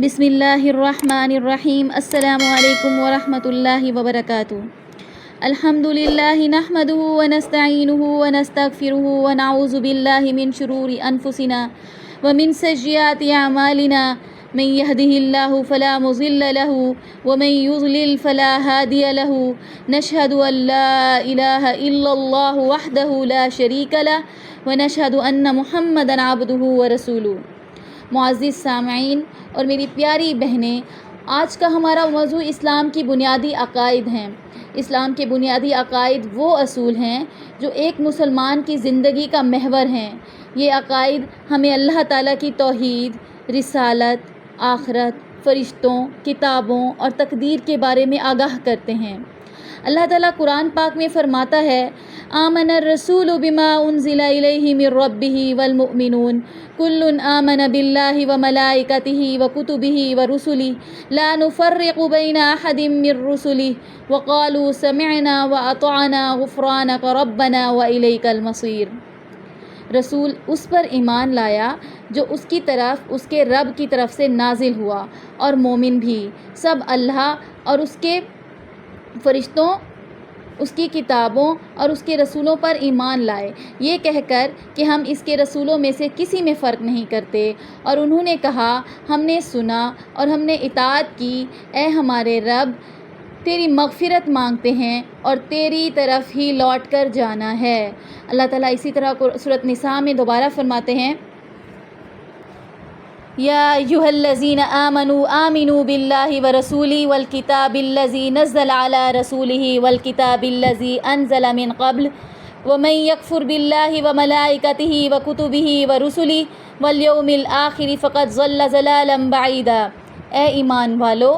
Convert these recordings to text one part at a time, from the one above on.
بسم اللہ الرحمن الرحیم۔ السلام علیکم ورحمۃ اللہ وبرکاتہ۔ الحمد للہ نحمده ونستعینه ونستغفره ونعوذ باللہ من شرور انفسنا ومن سیئات اعمالنا، من يهده الله فلا مضل له ومن يضلل فلا هادي له، نشهد ان لا الہ الا اللہ وحدہ لا شریک له ونشهد ان محمدا عبدہ ورسولہ۔ معزز سامعین اور میری پیاری بہنیں، آج کا ہمارا موضوع اسلام کی بنیادی عقائد ہیں۔ اسلام کے بنیادی عقائد وہ اصول ہیں جو ایک مسلمان کی زندگی کا محور ہیں۔ یہ عقائد ہمیں اللہ تعالیٰ کی توحید، رسالت، آخرت، فرشتوں، کتابوں اور تقدیر کے بارے میں آگاہ کرتے ہیں۔ اللہ تعالیٰ قرآن پاک میں فرماتا ہے، آمن الرسول بما انزل الیہ من ربہ والمؤمنون کل آمن باللہ وملائکتہ وکتبہ ورسلہ لا نفرق بین احد من رسلہ وقالوا سمعنا واطعنا غفرانک ربنا والیک المصیر۔ رسول اس پر ایمان لایا جو اس کی طرف اس کے رب کی طرف سے نازل ہوا، اور مومن بھی سب اللہ اور اس کے فرشتوں، اس کی کتابوں اور اس کے رسولوں پر ایمان لائے، یہ کہہ کر کہ ہم اس کے رسولوں میں سے کسی میں فرق نہیں کرتے۔ اور انہوں نے کہا، ہم نے سنا اور ہم نے اطاعت کی، اے ہمارے رب، تیری مغفرت مانگتے ہیں اور تیری طرف ہی لوٹ کر جانا ہے۔ اللہ تعالیٰ اسی طرح سورۃ نساء میں دوبارہ فرماتے ہیں، یا ایھا الذین آمنوا آمنوا باللہ ورسولہ والکتاب الذی نزل علی رسولہ والکتاب الذی انزل من قبل ومن یکفر باللہ وملائکتہ وکتبہ ورسلہ والیوم الآخر فقد ضل ضلالا بعیدا۔ اے ایمان والو،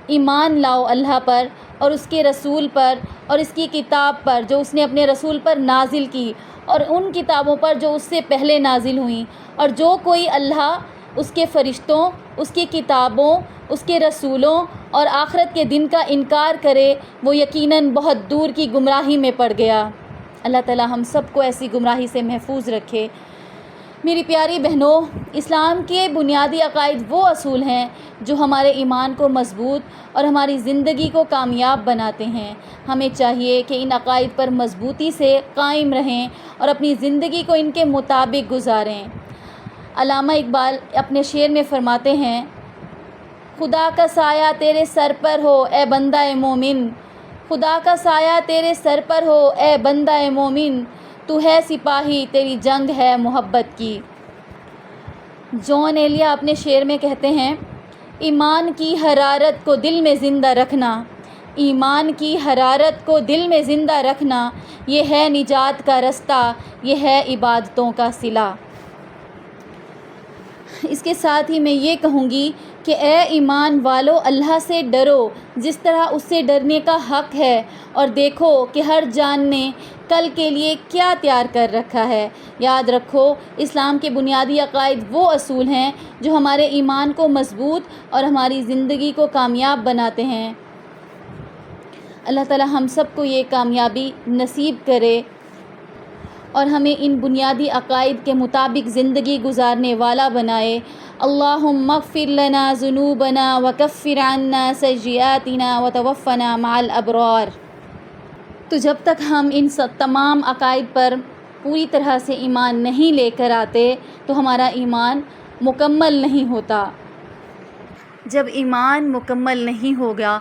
ایمان لاؤ اللہ پر اور اس کے رسول پر اور اس کی کتاب پر جو اس نے اپنے رسول پر نازل کی، اور ان کتابوں پر جو اس سے پہلے نازل ہوئیں، اور جو کوئی اللہ، اس کے فرشتوں، اس کی کتابوں، اس کے رسولوں اور آخرت کے دن کا انکار کرے، وہ یقیناً بہت دور کی گمراہی میں پڑ گیا۔ اللہ تعالیٰ ہم سب کو ایسی گمراہی سے محفوظ رکھے۔ میری پیاری بہنوں، اسلام کے بنیادی عقائد وہ اصول ہیں جو ہمارے ایمان کو مضبوط اور ہماری زندگی کو کامیاب بناتے ہیں۔ ہمیں چاہیے کہ ان عقائد پر مضبوطی سے قائم رہیں اور اپنی زندگی کو ان کے مطابق گزاریں۔ علامہ اقبال اپنے شعر میں فرماتے ہیں، خدا کا سایہ تیرے سر پر ہو اے بندہ مومن، خدا کا سایہ تیرے سر پر ہو اے بندہ مومن، تو ہے سپاہی تیری جنگ ہے محبت کی۔ جون ایلیا اپنے شعر میں کہتے ہیں، ایمان کی حرارت کو دل میں زندہ رکھنا، ایمان کی حرارت کو دل میں زندہ رکھنا، یہ ہے نجات کا رستہ، یہ ہے عبادتوں کا صلہ۔ اس کے ساتھ ہی میں یہ کہوں گی کہ اے ایمان والو، اللہ سے ڈرو جس طرح اس سے ڈرنے کا حق ہے، اور دیکھو کہ ہر جان نے کل کے لیے کیا تیار کر رکھا ہے۔ یاد رکھو، اسلام کے بنیادی عقائد وہ اصول ہیں جو ہمارے ایمان کو مضبوط اور ہماری زندگی کو کامیاب بناتے ہیں۔ اللہ تعالیٰ ہم سب کو یہ کامیابی نصیب کرے اور ہمیں ان بنیادی عقائد کے مطابق زندگی گزارنے والا بنائے۔ اللہم اغفر لنا ذنوبنا وکفر عنا سیئاتنا وتوفنا مع الابرار۔ تو جب تک ہم ان تمام عقائد پر پوری طرح سے ایمان نہیں لے کر آتے تو ہمارا ایمان مکمل نہیں ہوتا۔ جب ایمان مکمل نہیں ہوگا